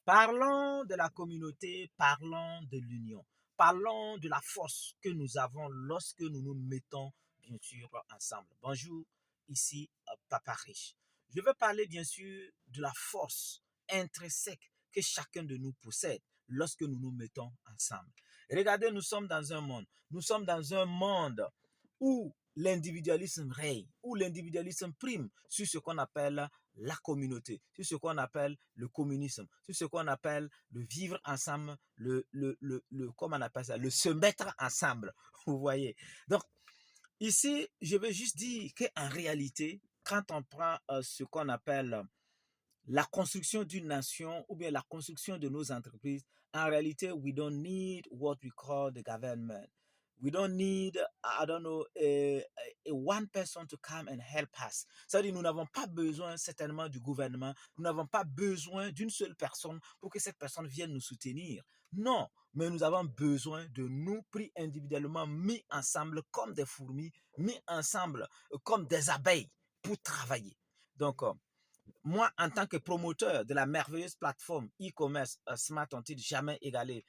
Parlons de la communauté, parlons de l'union, parlons de la force que nous avons lorsque nous nous mettons bien sûr ensemble. Bonjour, ici Papa Riche. Je veux parler bien sûr de la force intrinsèque que chacun de nous possède lorsque nous nous mettons ensemble. Regardez, nous sommes dans un monde où l'individualisme règne, où l'individualisme prime sur ce qu'on appelle la communauté, sur ce qu'on appelle le communisme, sur ce qu'on appelle le vivre ensemble, comment on appelle ça, le se mettre ensemble, vous voyez. Donc, ici, je veux juste dire qu'en réalité, quand on prend ce qu'on appelle la construction d'une nation ou bien la construction de nos entreprises, en réalité, we don't need what we call the government. We don't need, I don't know, a one person to come and help us. C'est-à-dire, nous n'avons pas besoin certainement du gouvernement, nous n'avons pas besoin d'une seule personne pour que cette personne vienne nous soutenir. Non, mais nous avons besoin de nous pris individuellement, mis ensemble comme des fourmis, mis ensemble comme des abeilles pour travailler. Donc, moi, en tant que promoteur de la merveilleuse plateforme e-commerce Smart ont-ils jamais égalé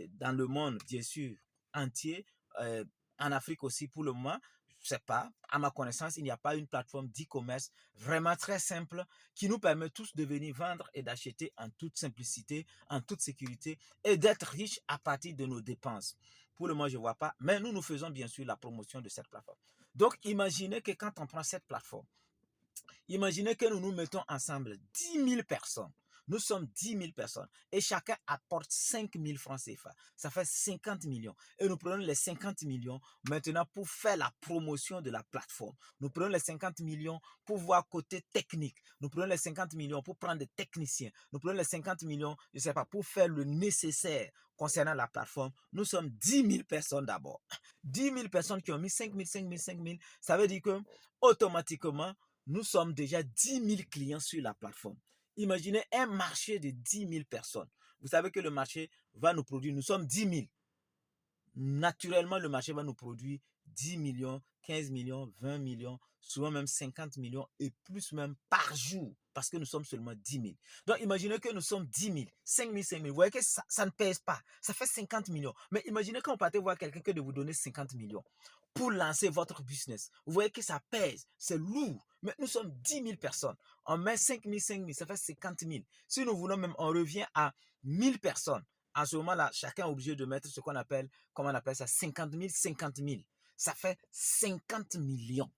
dans le monde, bien sûr, entier, euh, en Afrique aussi pour le moment. Je sais pas, à ma connaissance, il n'y a pas une plateforme d'e-commerce vraiment très simple qui nous permet tous de venir vendre et d'acheter en toute simplicité, en toute sécurité et d'être riches à partir de nos dépenses. Pour le moment, je ne vois pas, mais nous faisons bien sûr la promotion de cette plateforme. Donc, imaginez que quand on prend cette plateforme, imaginez que nous nous mettons ensemble 10 000 personnes. Nous sommes 10 000 personnes et chacun apporte 5 000 francs CFA. Ça fait 50 millions. Et nous prenons les 50 millions maintenant pour faire la promotion de la plateforme. Nous prenons les 50 millions pour voir côté technique. Nous prenons les 50 millions pour prendre des techniciens. Nous prenons les 50 millions, je ne sais pas, pour faire le nécessaire concernant la plateforme. Nous sommes 10 000 personnes d'abord. 10 000 personnes qui ont mis 5 000, 5 000, 5 000. Ça veut dire que automatiquement, nous sommes déjà 10 000 clients sur la plateforme. Imaginez un marché de 10 000 personnes. Vous savez que le marché va nous produire, nous sommes 10 000. Naturellement, le marché va nous produire 10 millions, 15 millions, 20 millions, souvent même 50 millions et plus même par jour, parce que nous sommes seulement 10 000. Donc, imaginez que nous sommes 10 000, 5 000, 5 000. Vous voyez que ça ne pèse pas. Ça fait 50 millions. Mais imaginez quand vous partez voir quelqu'un que de vous donner 50 millions pour lancer votre business. Vous voyez que ça pèse, c'est lourd. Mais nous sommes 10 000 personnes. On met 5 000, 5 000, ça fait 50 000. Si nous voulons même, on revient à 1000 personnes. En ce moment-là, chacun est obligé de mettre ce qu'on appelle, comment on appelle ça, 50 000, 50 000. Ça fait 50 millions.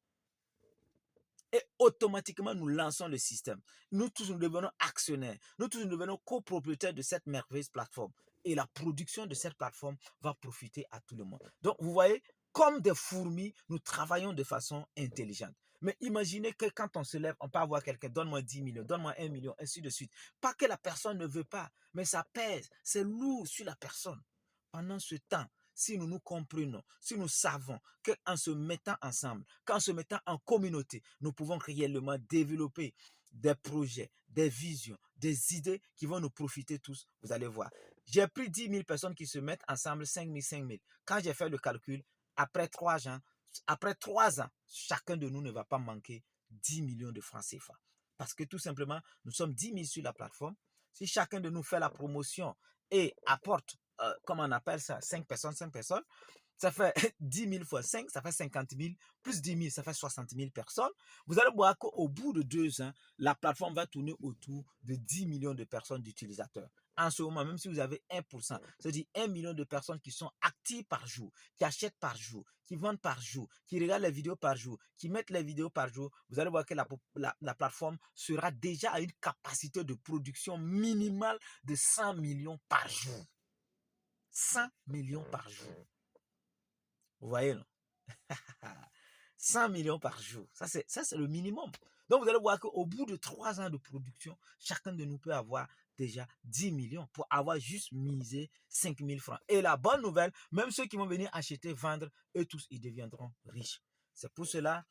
Et automatiquement, nous lançons le système. Nous tous, nous devenons actionnaires. Nous tous, nous devenons copropriétaires de cette merveilleuse plateforme. Et la production de cette plateforme va profiter à tout le monde. Donc, vous voyez, comme des fourmis, nous travaillons de façon intelligente. Mais imaginez que quand on se lève, on peut avoir quelqu'un, donne-moi 10 millions, donne-moi 1 million, ainsi de suite. Pas que la personne ne veut pas, mais ça pèse, c'est lourd sur la personne. Pendant ce temps, si nous nous comprenons, si nous savons qu'en se mettant ensemble, qu'en se mettant en communauté, nous pouvons réellement développer des projets, des visions, des idées qui vont nous profiter tous, vous allez voir. J'ai pris 10 000 personnes qui se mettent ensemble, 5 000, 5 000. Quand j'ai fait le calcul, après 3 ans, chacun de nous ne va pas manquer 10 millions de francs CFA. Parce que tout simplement, nous sommes 10 000 sur la plateforme. Si chacun de nous fait la promotion et apporte, comment on appelle ça, 5 personnes, 5 personnes, ça fait 10 000 fois 5, ça fait 50 000, plus 10 000, ça fait 60 000 personnes. Vous allez voir qu'au bout de 2 ans, la plateforme va tourner autour de 10 millions de personnes d'utilisateurs. En ce moment, même si vous avez 1%, c'est-à-dire 1 million de personnes qui sont actives par jour, qui achètent par jour, qui vendent par jour, qui regardent les vidéos par jour, qui mettent les vidéos par jour, vous allez voir que la plateforme sera déjà à une capacité de production minimale de 100 millions par jour. 100 millions par jour. Vous voyez, non? 100 millions par jour. Ça, c'est le minimum. Donc, vous allez voir qu'au bout de 3 ans de production, chacun de nous peut avoir déjà 10 millions pour avoir juste misé 5 000 francs. Et la bonne nouvelle, même ceux qui vont venir acheter, vendre, eux tous, ils deviendront riches. C'est pour cela,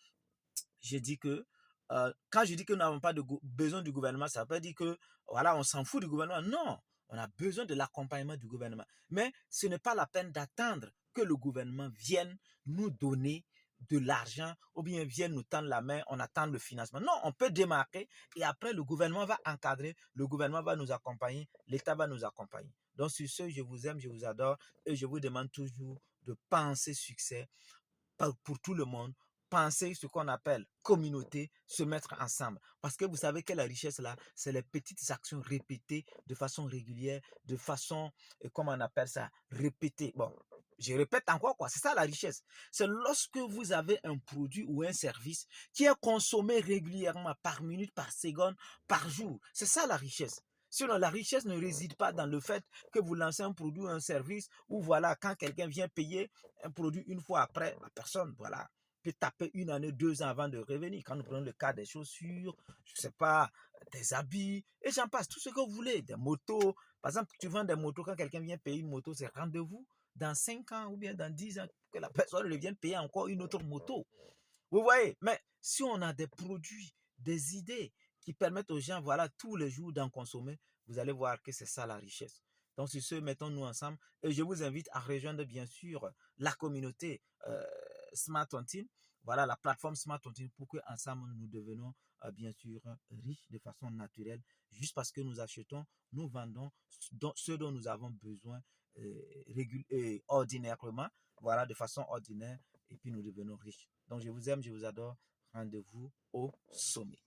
je dis que quand je dis que nous n'avons pas besoin du gouvernement, ça ne veut pas dire que voilà, on s'en fout du gouvernement. Non, on a besoin de l'accompagnement du gouvernement. Mais ce n'est pas la peine d'attendre que le gouvernement vienne nous donner de l'argent ou bien viennent nous tendre la main, on attend le financement. Non, on peut démarrer et après le gouvernement va encadrer, le gouvernement va nous accompagner, l'État va nous accompagner. Donc sur ce, je vous aime, je vous adore et je vous demande toujours de penser succès pour tout le monde, penser ce qu'on appelle communauté, se mettre ensemble. Parce que vous savez que la richesse là, c'est les petites actions répétées de façon régulière, de façon, comment on appelle ça, répétée. Bon, je répète encore quoi, c'est ça la richesse. C'est lorsque vous avez un produit ou un service qui est consommé régulièrement par minute, par seconde, par jour. C'est ça la richesse. Sinon, la richesse ne réside pas dans le fait que vous lancez un produit ou un service où voilà, quand quelqu'un vient payer un produit une fois après, la personne, voilà, peut taper une année, 2 ans avant de revenir. Quand nous prenons le cas des chaussures, je ne sais pas, des habits, et j'en passe, tout ce que vous voulez, des motos. Par exemple, tu vends des motos, quand quelqu'un vient payer une moto, c'est rendez-vous dans 5 ans ou bien dans 10 ans que la personne vienne payer encore une autre moto. Vous voyez, mais si on a des produits, des idées qui permettent aux gens, voilà, tous les jours d'en consommer, vous allez voir que c'est ça la richesse. Donc, sur ce, mettons-nous ensemble et je vous invite à rejoindre, bien sûr, la communauté Smart Tontine. Voilà, la plateforme Smart Tontine pour que ensemble nous devenons, bien sûr, riches de façon naturelle, juste parce que nous achetons, nous vendons ce dont nous avons besoin ordinairement, voilà, de façon ordinaire et puis nous devenons riches. Donc, je vous aime, je vous adore. Rendez-vous au sommet.